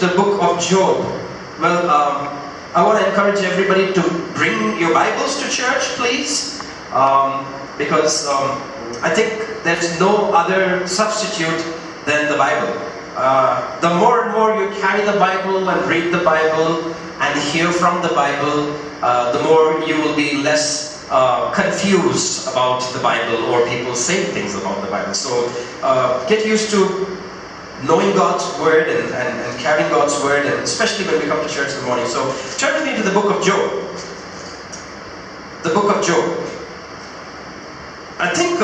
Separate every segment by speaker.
Speaker 1: the book of Job. Well, I want to encourage everybody to bring your Bibles to church, please, because I think there's no other substitute than the Bible. The more and more you carry the Bible and read the Bible and hear from the Bible, the more you will be less confused about the Bible or people saying things about the Bible. So get used to knowing God's Word and carrying God's Word, and especially when we come to church in the morning. So turn with me to the book of Job. The book of Job. I think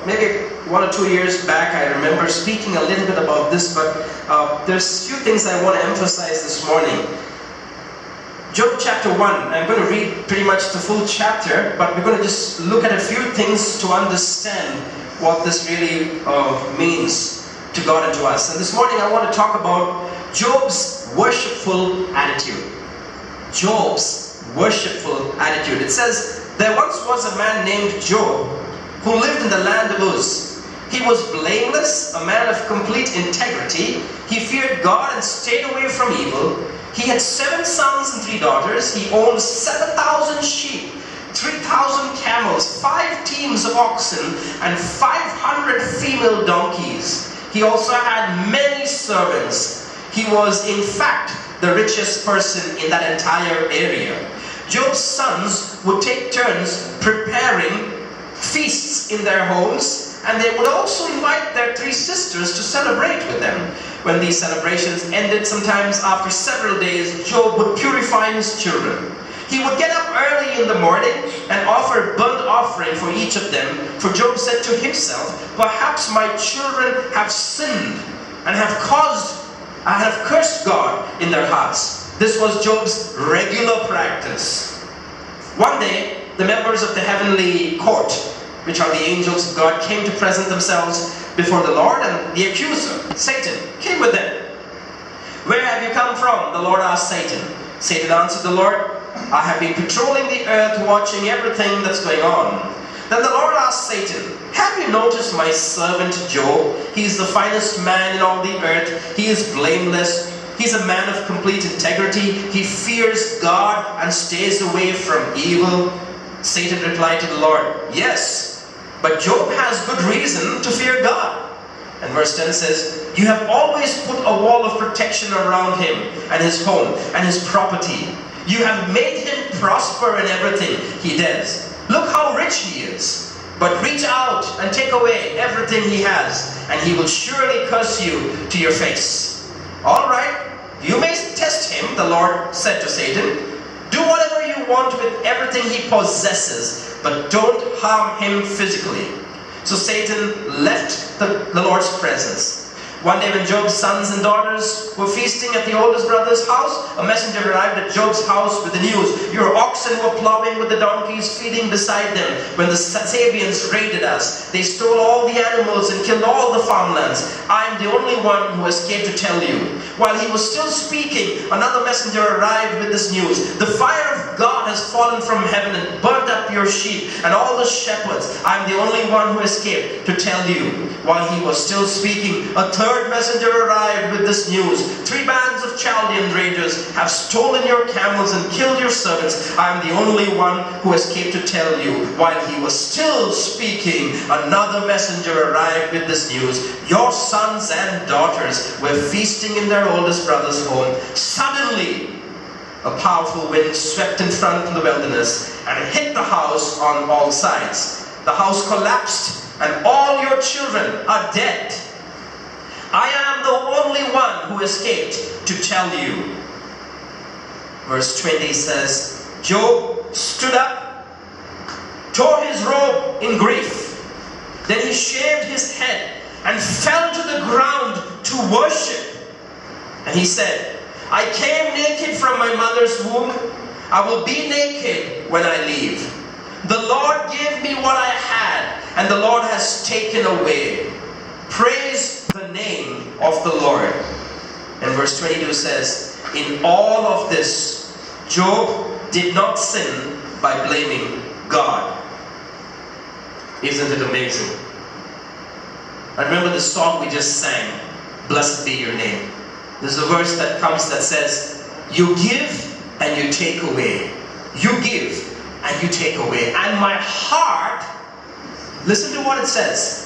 Speaker 1: maybe 1 or 2 years back I remember speaking a little bit about this, but there's a few things I want to emphasize this morning. Job chapter 1, I'm going to read pretty much the full chapter, but we're going to just look at a few things to understand what this really means to God and to us. And this morning I want to talk about Job's worshipful attitude. Job's worshipful attitude. It says, there once was a man named Job who lived in the land of Uz. He was blameless, a man of complete integrity. He feared God and stayed away from evil. He had 7 sons and 3 daughters. He owned 7,000 sheep, 3,000 camels, 5 teams of oxen, and 500 female donkeys. He also had many servants. He was, in fact, the richest person in that entire area. Job's sons would take turns preparing feasts in their homes, and they would also invite their 3 sisters to celebrate with them. When these celebrations ended, sometimes after several days, Job would purify his children. He would get up early in the morning and offer burnt offering for each of them, for Job said to himself, perhaps my children have sinned and have cursed God in their hearts. This was Job's regular practice. One day, the members of the heavenly court, which are the angels of God, came to present themselves before the Lord, and the accuser, Satan, came with them. Where have you come from? The Lord asked Satan. Satan answered the Lord, I have been patrolling the earth, watching everything that's going on. Then the Lord asked Satan, have you noticed my servant Job? He is the finest man in all the earth. He is blameless. He's a man of complete integrity. He fears God and stays away from evil. Satan replied to the Lord, yes, but Job has good reason to fear God. And verse 10 says, you have always put a wall of protection around him and his home and his property. You have made him prosper in everything he does. Look how rich he is. But reach out and take away everything he has, and he will surely curse you to your face. All right, you may test him, the Lord said to Satan. Do whatever you want with everything he possesses, but don't harm him physically. So Satan left the Lord's presence. One day when Job's sons and daughters were feasting at the oldest brother's house, a messenger arrived at Job's house with the news, your oxen were plowing with the donkeys feeding beside them when the Sabaeans raided us. They stole all the animals and killed all the farmlands. I am the only one who escaped to tell you. While he was still speaking, another messenger arrived with this news. The fire of God has fallen from heaven and burnt up your sheep and all the shepherds. I am the only one who escaped to tell you. While he was still speaking, a third messenger arrived with this news. 3 bands of Chaldean raiders have stolen your camels and killed your servants. I am the only one who escaped to tell you. While he was still speaking, another messenger arrived with this news. Your sons and daughters were feasting in their oldest brother's home. Suddenly, a powerful wind swept in front from the wilderness and hit the house on all sides. The house collapsed and all your children are dead. I am the only one who escaped to tell you. Verse 20 says, Job stood up, tore his robe in grief. Then he shaved his head and fell to the ground to worship. And he said, I came naked from my mother's womb. I will be naked when I leave. The Lord gave me what I had, and the Lord has taken away. Praise the name of the Lord. And verse 22 says, in all of this, Job did not sin by blaming God. Isn't it amazing? I remember the song we just sang, Blessed Be Your Name. There's a verse that comes that says, you give and you take away. You give and you take away. And my heart, listen to what it says.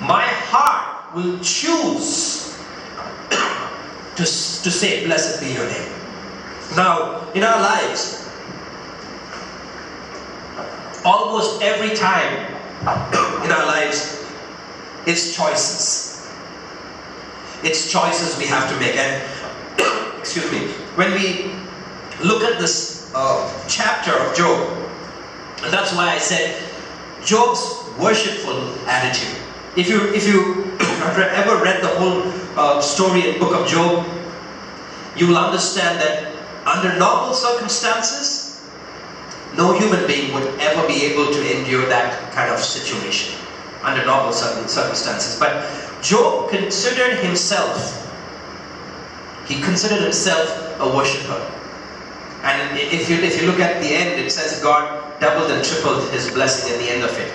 Speaker 1: My heart will choose to say, blessed be your name. Now, in our lives, almost every time in our lives, it's choices. It's choices we have to make. And excuse me, when we look at this chapter of Job, and that's why I said Job's worshipful attitude. If you have ever read the whole story in the book of Job, you will understand that under normal circumstances, no human being would ever be able to endure that kind of situation under normal circumstances. But Job considered himself a worshipper. And if you look at the end, it says God doubled and tripled his blessing at the end of it.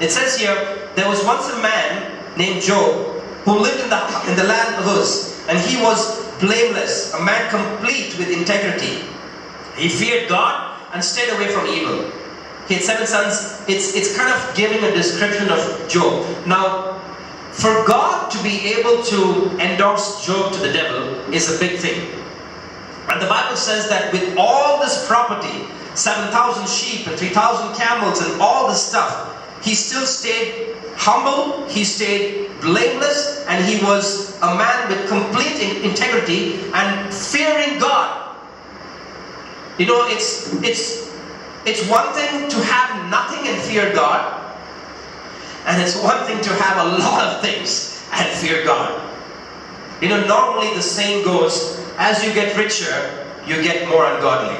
Speaker 1: It says here, there was once a man named Job who lived in the land of Uz, and he was blameless, a man complete with integrity. He feared God and stayed away from evil. He had 7 sons. It's kind of giving a description of Job. Now, for God to be able to endorse Job to the devil is a big thing. And the Bible says that with all this property, 7,000 sheep and 3,000 camels and all this stuff, he still stayed humble, he stayed blameless, and he was a man with complete integrity and fearing God. You know, it's one thing to have nothing and fear God, and it's one thing to have a lot of things and fear God. You know, normally the saying goes, as you get richer, you get more ungodly.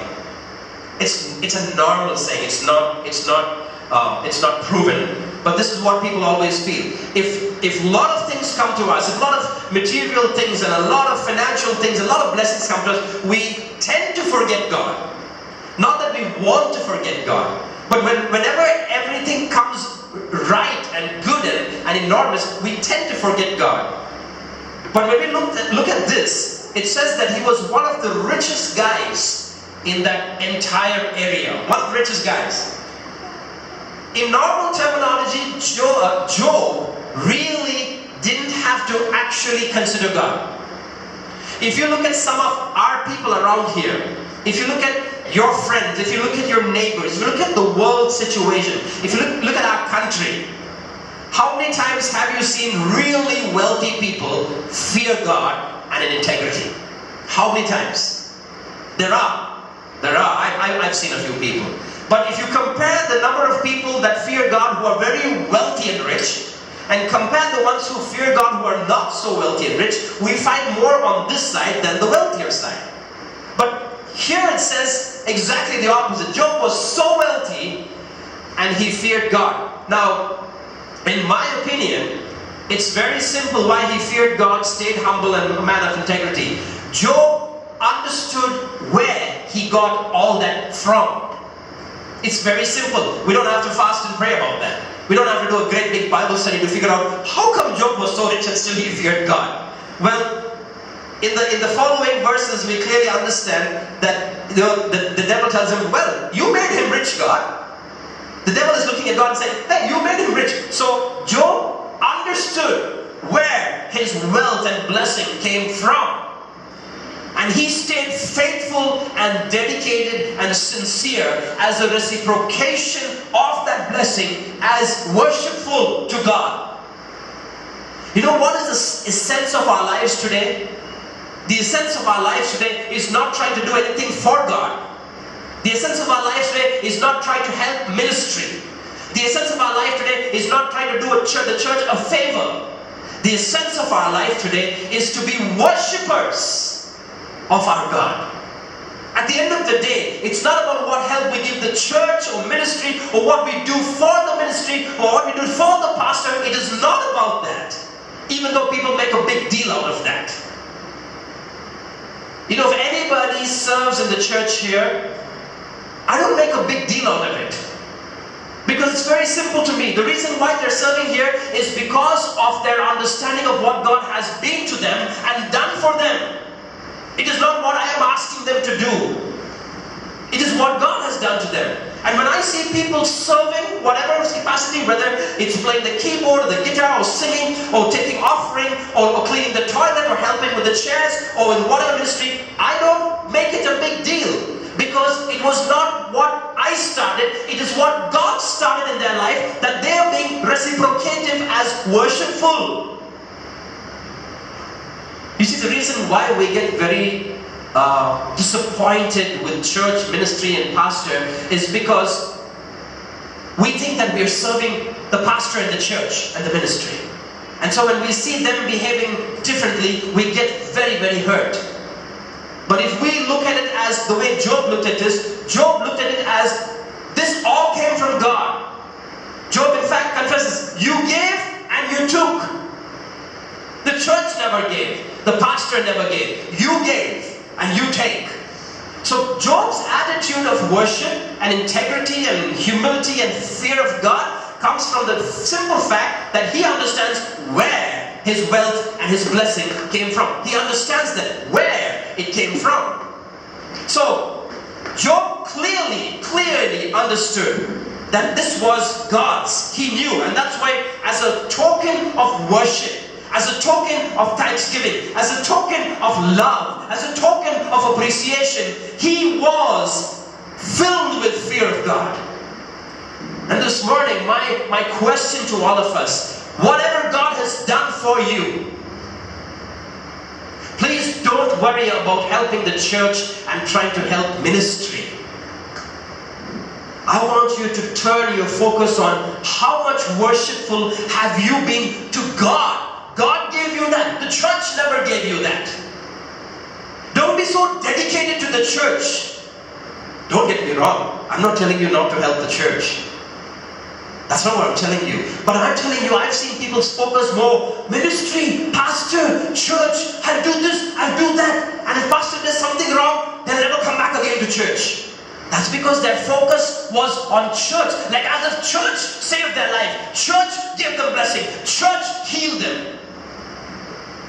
Speaker 1: It's a normal saying. It's not proven. But this is what people always feel. If a lot of things come to us, if a lot of material things and a lot of financial things, a lot of blessings come to us, we tend to forget God. Not that we want to forget God, but whenever everything comes right and good and enormous, we tend to forget God. But when we look at this, it says that he was one of the richest guys in that entire area. One of the richest guys. In normal terminology, Job really didn't have to actually consider God. If you look at some of our people around here, if you look at your friends, if you look at your neighbors, if you look at the world situation, if you look at our country, how many times have you seen really wealthy people fear God and in integrity? How many times? There are. I've seen a few people. But if you compare the number of people that fear God who are very wealthy and rich, and compare the ones who fear God who are not so wealthy and rich, we find more on this side than the wealthier side. But here it says exactly the opposite. Job was so wealthy and he feared God. Now, in my opinion, it's very simple why he feared God, stayed humble, and a man of integrity. Job understood where he got all that from. It's very simple. We don't have to fast and pray about that. We don't have to do a great big Bible study to figure out how come Job was so rich and still he feared God. Well, in the following verses we clearly understand that the devil tells him, well, you made him rich, God. The devil is looking at God and saying, hey, you made him rich. So Job understood where his wealth and blessing came from. And he stayed faithful and dedicated and sincere as a reciprocation of that blessing, as worshipful to God. You know what is the essence of our lives today? The essence of our lives today is not trying to do anything for God. The essence of our lives today is not trying to help ministry. The essence of our life today is not trying to do the church a favor. The essence of our life today is to be worshippers of our God. At the end of the day, it's not about what help we give the church or ministry or what we do for the ministry or what we do for the pastor. It is not about that, even though people make a big deal out of that. You know, if anybody serves in the church here, I don't make a big deal out of it. Because it's very simple to me. The reason why they're serving here is because of their understanding of what God has been to them and done for them. It is not what I am asking them to do. It is what God has done to them. And when I see people serving, whatever capacity, whether it's playing the keyboard or the guitar or singing or taking offering or cleaning the toilet or helping with the chairs or in whatever ministry, I don't make it a big deal. Because it was not what I started, it is what God started in their life, that they are being reciprocative as worshipful. You see, the reason why we get very disappointed with church ministry and pastor is because we think that we are serving the pastor and the church and the ministry. And so when we see them behaving differently, we get very, very hurt. But if we look at it as the way Job looked at this, Job looked at it as this all came from God. Job in fact confesses, you gave and you took. The church never gave. The pastor never gave. You gave and you take. So Job's attitude of worship and integrity and humility and fear of God comes from the simple fact that he understands where his wealth and his blessing came from. He understands that where it came from. So Job clearly understood that this was God's. He knew, and that's why as a token of worship, as a token of thanksgiving, as a token of love, as a token of appreciation, he was filled with fear of God. And this morning, my question to all of us, whatever God has done for you, please don't worry about helping the church and trying to help ministry. I want you to turn your focus on how much worshipful have you been to God. God gave you that. The church never gave you that. Don't be so dedicated to the church. Don't get me wrong. I'm not telling you not to help the church. That's not what I'm telling you. But I'm telling you, I've seen people focus more ministry, pastor, church, I'll do this, I'll do that. And if pastor does something wrong, they'll never come back again to church. That's because their focus was on church. Like as if church saved their life. Church gave them blessing. Church healed them.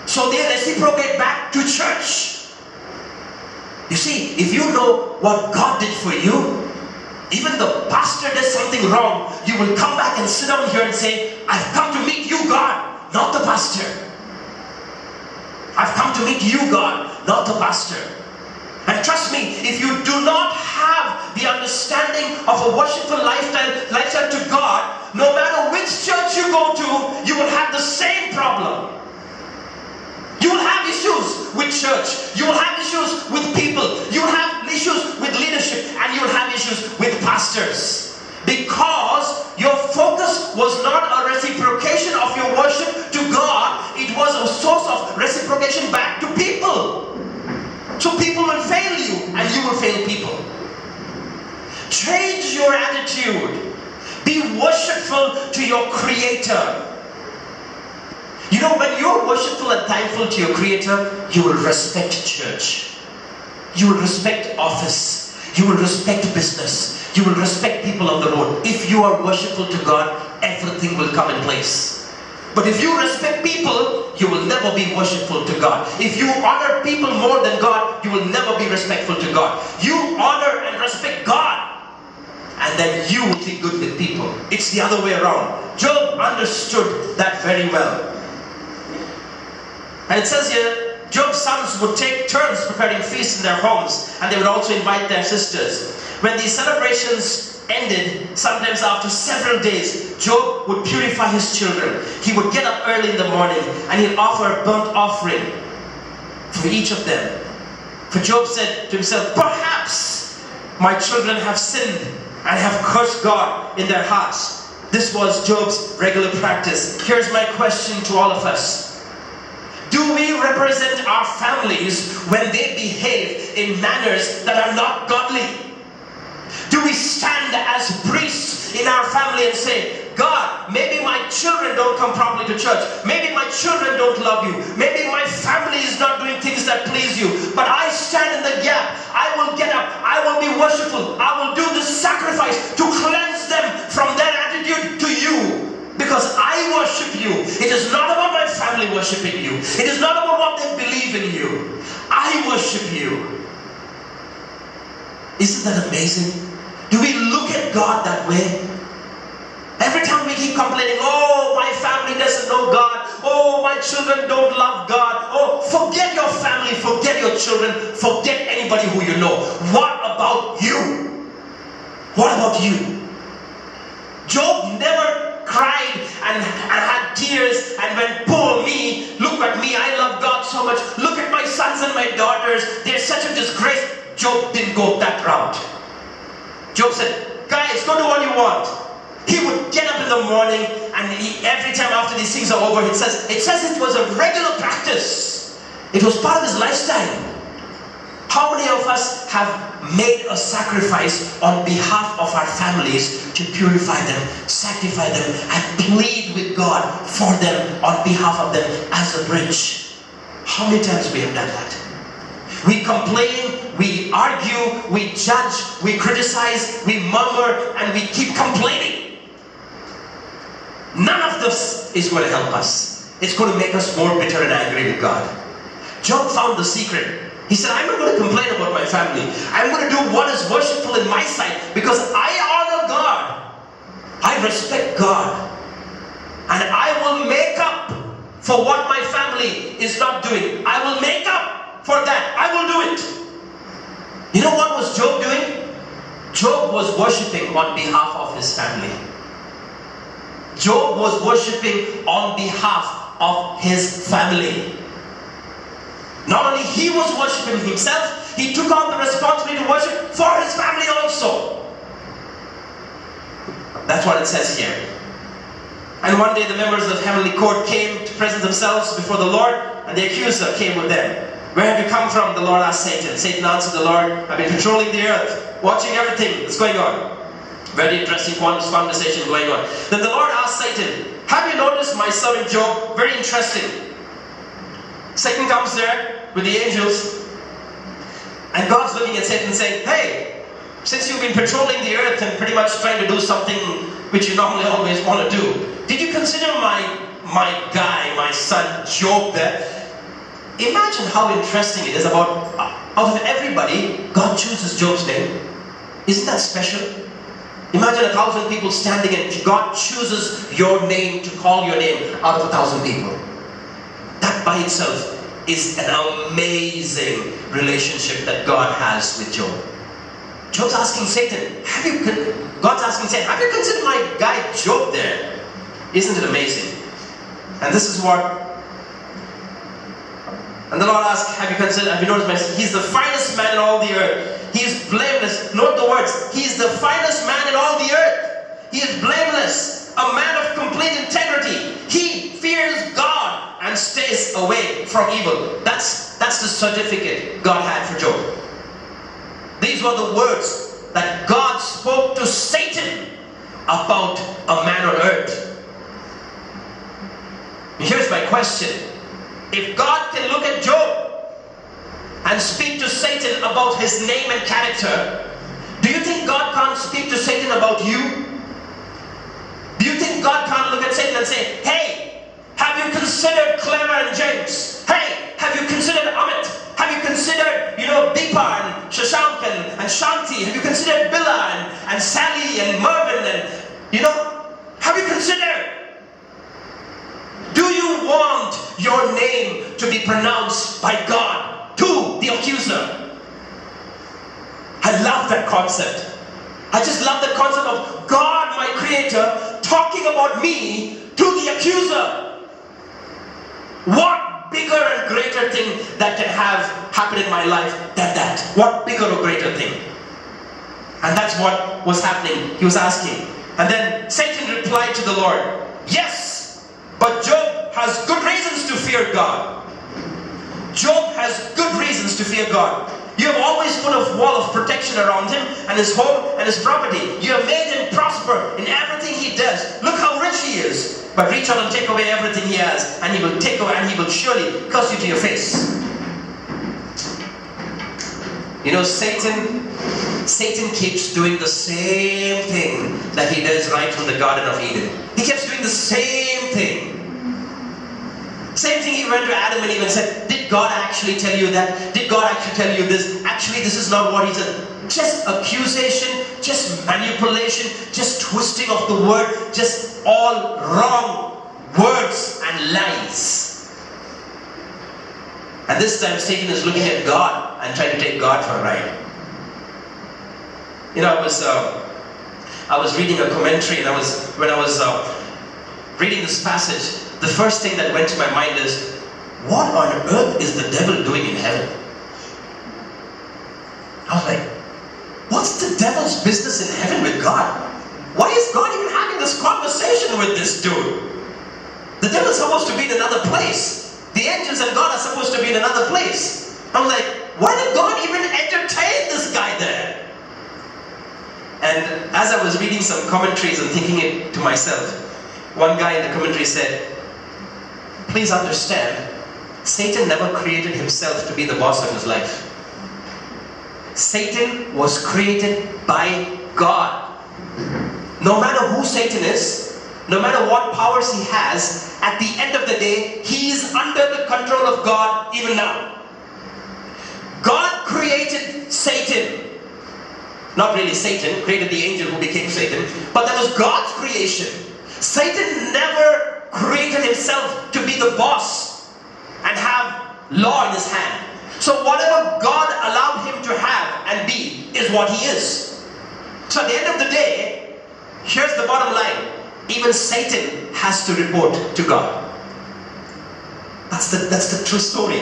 Speaker 1: So they reciprocate back to church. You see, if you know what God did for you, even the pastor does something wrong, you will come back and sit down here and say, I've come to meet you, God, not the pastor. I've come to meet you, God, not the pastor. And trust me, if you do not have the understanding of a worshipful lifestyle to God, no matter which church you go to, you will have the same problem. You will have issues with church. You will have issues with people. You will have issues with leadership. And you will have issues with pastors. Because your focus was not a reciprocation of your worship to God. It was a source of reciprocation back to people. So people will fail you and you will fail people. Change your attitude. Be worshipful to your Creator. You know, when you're worshipful and thankful to your Creator, you will respect church. You will respect office. You will respect business. You will respect people on the road. If you are worshipful to God, everything will come in place. But if you respect people, you will never be worshipful to God. If you honor people more than God, you will never be respectful to God. You honor and respect God, and then you will be good with people. It's the other way around. Job understood that very well. And it says here, Job's sons would take turns preparing feasts in their homes, and they would also invite their sisters. When these celebrations ended, sometimes after several days, Job would purify his children. He would get up early in the morning and he'd offer a burnt offering for each of them. For Job said to himself, perhaps my children have sinned and have cursed God in their hearts. This was Job's regular practice. Here's my question to all of us. Do we represent our families when they behave in manners that are not godly? Do we stand as priests in our family and say, God, maybe my children don't come properly to church. Maybe my children don't love you. Maybe my family is not doing things that please you. But I stand in the gap. I will get up. I will be worshipful. I will do this sacrifice to cleanse them from their gratitude to you because I worship you. It is not about my family worshiping you. It is not about what they believe in you. I worship you. Isn't that amazing? Do we look at God that way? Every time we keep complaining, oh, my family doesn't know God. Oh, my children don't love God. Oh, forget your family, forget your children, forget anybody who you know. What about you? What about you? Job never cried and had tears and went, poor me, look at me, I love God so much. Look at my sons and my daughters, they're such a disgrace. Job didn't go that route. Job said, guys, go do what you want. He would get up in the morning and every time after these things are over, it says it was a regular practice. It was part of his lifestyle. How many of us have made a sacrifice on behalf of our families to purify them, sanctify them, and plead with God for them, on behalf of them as a bridge? How many times we have done that? We complain, we argue, we judge, we criticize, we murmur, and we keep complaining. None of this is going to help us. It's going to make us more bitter and angry with God. Job found the secret. He said, I'm not going to complain about my family. I'm going to do what is worshipful in my sight because I honor God. I respect God. And I will make up for what my family is not doing. I will make up for that. I will do it. You know what was Job doing? Job was worshiping on behalf of his family. Job was worshiping on behalf of his family. Not only he was worshiping himself, he took on the responsibility to worship for his family also. That's what it says here. And one day the members of the heavenly court came to present themselves before the Lord, and the accuser came with them. Where have you come from? The Lord asked Satan. Satan answered the Lord, I've been patrolling the earth, watching everything that's going on. Very interesting conversation going on. Then the Lord asked Satan, have you noticed my servant Job? Very interesting. Satan comes there with the angels, and God's looking at Satan saying, hey, since you've been patrolling the earth and pretty much trying to do something which you normally always want to do, did you consider my guy, my son Job there? Imagine how interesting it is about, out of everybody, God chooses Job's name. Isn't that special? Imagine 1,000 people standing and God chooses your name to call your name out of 1,000 people. That by itself is an amazing relationship that God has with Job. Job's asking Satan, God's asking Satan, have you considered my guy Job there? Isn't it amazing? And this is what, and the Lord asked, have you noticed my son? He's the finest man in all the earth. He is blameless. Note the words. He is the finest man in all the earth. He is blameless. A man of complete integrity. He fears God and stays away from evil. That's the certificate God had for Job. These were the words that God spoke to Satan about a man on earth. Here's my question. If God can look at Job and speak to Satan about his name and character, do you think God can't speak to Satan about you? Do you think God can't look at Satan and say, hey, have you considered Clara and James? Hey, have you considered Amit? Have you considered, Deepa and Shashank and Shanti? Have you considered Billa and Sally and Mervyn and, have you considered? Do you want your name to be pronounced by God to the accuser? I love that concept. I just love the concept of God, my Creator, talking about me to the accuser. What bigger and greater thing that can have happen in my life than that? What bigger or greater thing? And that's what was happening. He was asking. And then Satan replied to the Lord, yes, but Job has good reasons to fear God. Job has good reasons to fear God. You have always put a wall of protection around him and his home and his property. You have made him prosper in everything he does. Look how rich he is. But reach out and take away everything he has, and he will take away, and he will surely curse you to your face. Satan Satan keeps doing the same thing that he does right from the Garden of Eden. He keeps doing the same thing. Same thing he went to Adam and Eve and said, did God actually tell you that? Did God actually tell you this? Actually, this is not what he said. Just accusation, just manipulation, just twisting of the word, just all wrong words and lies. And this time Satan is looking at God and trying to take God for a ride. You know, I was reading a commentary, and when I was reading this passage, the first thing that went to my mind is, what on earth is the devil doing in heaven? I was like, what's the devil's business in heaven with God? Why is God even having this conversation with this dude? The devil's supposed to be in another place. The angels and God are supposed to be in another place. I'm like, why did God even entertain this guy there? And as I was reading some commentaries and thinking it to myself, one guy in the commentary said, please understand, Satan never created himself to be the boss of his life. Satan was created by God. No matter who Satan is, no matter what powers he has, at the end of the day, he is under the control of God even now. God created Satan. Not really Satan, created the angel who became Satan, but that was God's creation. Satan never created himself to be the boss and have law in his hand. So whatever God allowed him to have and be is what he is. So at the end of the day, here's the bottom line. Even Satan has to report to God. That's the true story.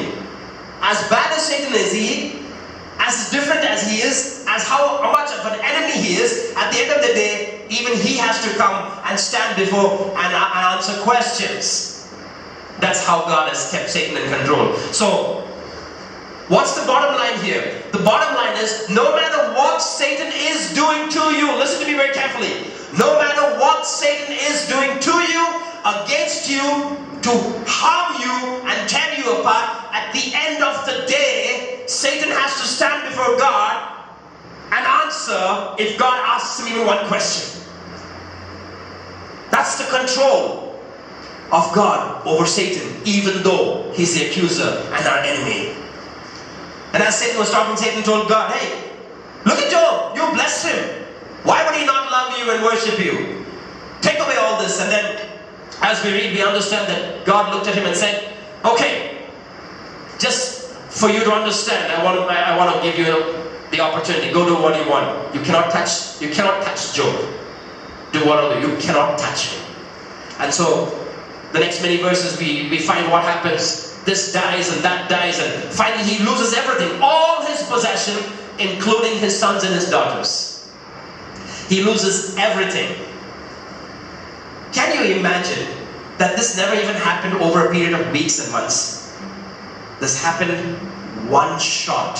Speaker 1: As bad as Satan is, as different as he is, as how much of an enemy he is, at the end of the day, even he has to come and stand before and answer questions. That's how God has kept Satan in control. So, what's the bottom line here? The bottom line is, no matter what Satan is doing to you, listen to me very carefully, no matter what Satan is doing to you, against you, to harm you and tear you apart, at the end of the day, Satan has to stand before God and answer if God asks him even one question. That's the control of God over Satan, even though he's the accuser and our enemy. And as Satan was talking, Satan told God, hey, look at Job, you blessed him. Why would he not love you and worship you? Take away all this. And then as we read, we understand that God looked at him and said, okay, just for you to understand, I want to give you the opportunity. Go do what you want. You cannot touch Job. Do whatever. You cannot touch him. And so the next many verses we find what happens. This dies and that dies, and finally he loses everything, all his possession, including his sons and his daughters. He loses everything. Can you imagine that this never even happened over a period of weeks and months? This happened one shot.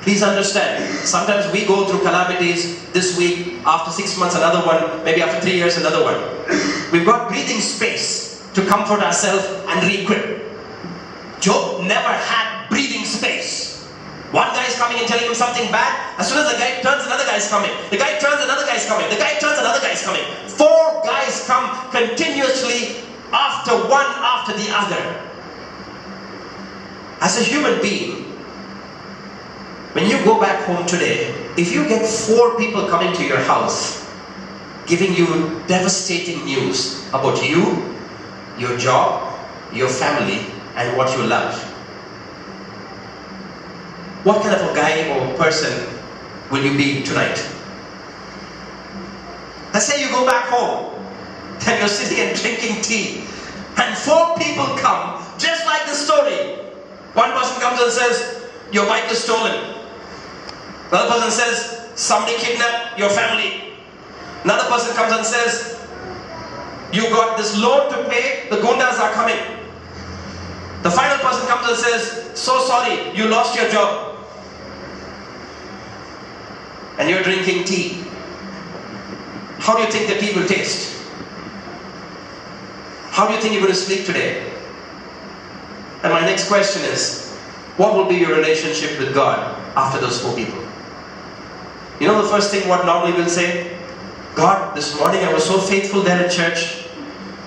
Speaker 1: Please understand, sometimes we go through calamities this week, after 6 months another one, maybe after 3 years another one. We've got breathing space to comfort ourselves and re-equip. Job never had breathing space. One guy is coming and telling him something bad. As soon as the guy turns, another guy is coming. The guy turns, another guy is coming. The guy turns, another guy is coming. 4 guys come continuously after one after the other. As a human being, when you go back home today, if you get 4 people coming to your house, giving you devastating news about you, your job, your family, and what you love, what kind of a guy or person will you be tonight? Let's say you go back home, and you're sitting and drinking tea, and 4 people come, just like the story. One person comes and says, your bike is stolen. Another person says, somebody kidnapped your family. Another person comes and says, you got this loan to pay, the gundas are coming. The final person comes and says, so sorry, you lost your job. And you're drinking tea. How do you think the tea will taste? How do you think you're going to sleep today? And my next question is, what will be your relationship with God after those 4 people? You know the first thing what normally we'll say? God, this morning I was so faithful there at church,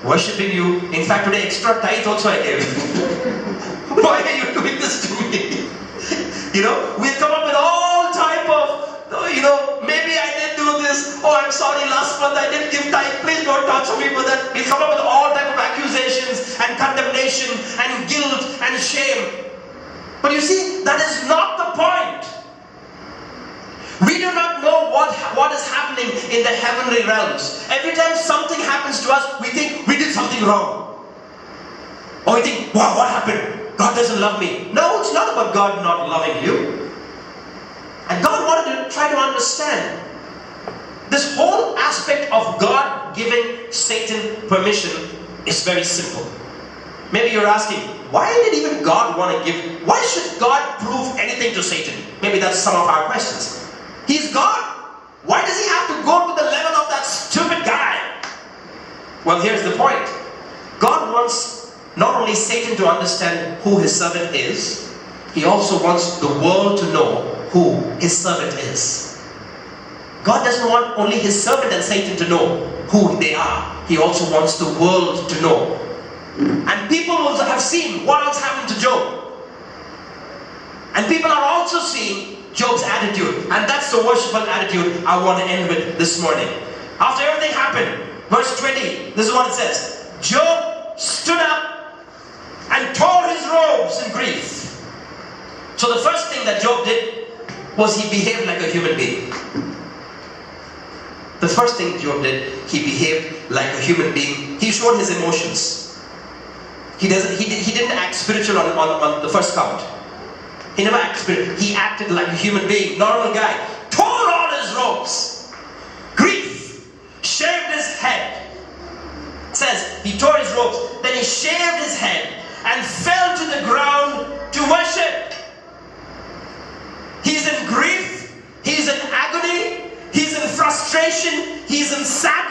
Speaker 1: worshipping you. In fact, today extra tithe also I gave. Why are you doing this to me? We'll come up with all type of, maybe I didn't do this. Oh, I'm sorry, last month I didn't give tithe. Please don't torture me for that. We'll come up with all type of accusations and condemnation and guilt and shame. But you see, that is not the point. We do not know what is happening in the heavenly realms. Every time something happens to us, we think we did something wrong. Or we think, wow, what happened? God doesn't love me. No, it's not about God not loving you. And God wanted to try to understand this whole aspect of God giving Satan permission is very simple. Maybe you're asking, why did even God want to give? Why should God prove anything to Satan? Maybe that's some of our questions. He's God. Why does he have to go to the level of that stupid guy? Well, here's the point. God wants not only Satan to understand who his servant is, he also wants the world to know who his servant is. God doesn't want only his servant and Satan to know who they are. He also wants the world to know. And people will have seen what else happened to Job. And people are also seeing Job's attitude. And that's the worshipful attitude I want to end with this morning. After everything happened, verse 20, this is what it says. Job stood up and tore his robes in grief. So the first thing that Job did was he behaved like a human being. The first thing Job did, he behaved like a human being. He showed his emotions. He didn't act spiritual on the first count. He never acted spiritual. He acted like a human being, normal guy. Tore all his robes. Grief. Shaved his head. It says he tore his robes. Then he shaved his head and fell to the ground to worship. He's in grief. He's in agony. He's in frustration. He's in sadness.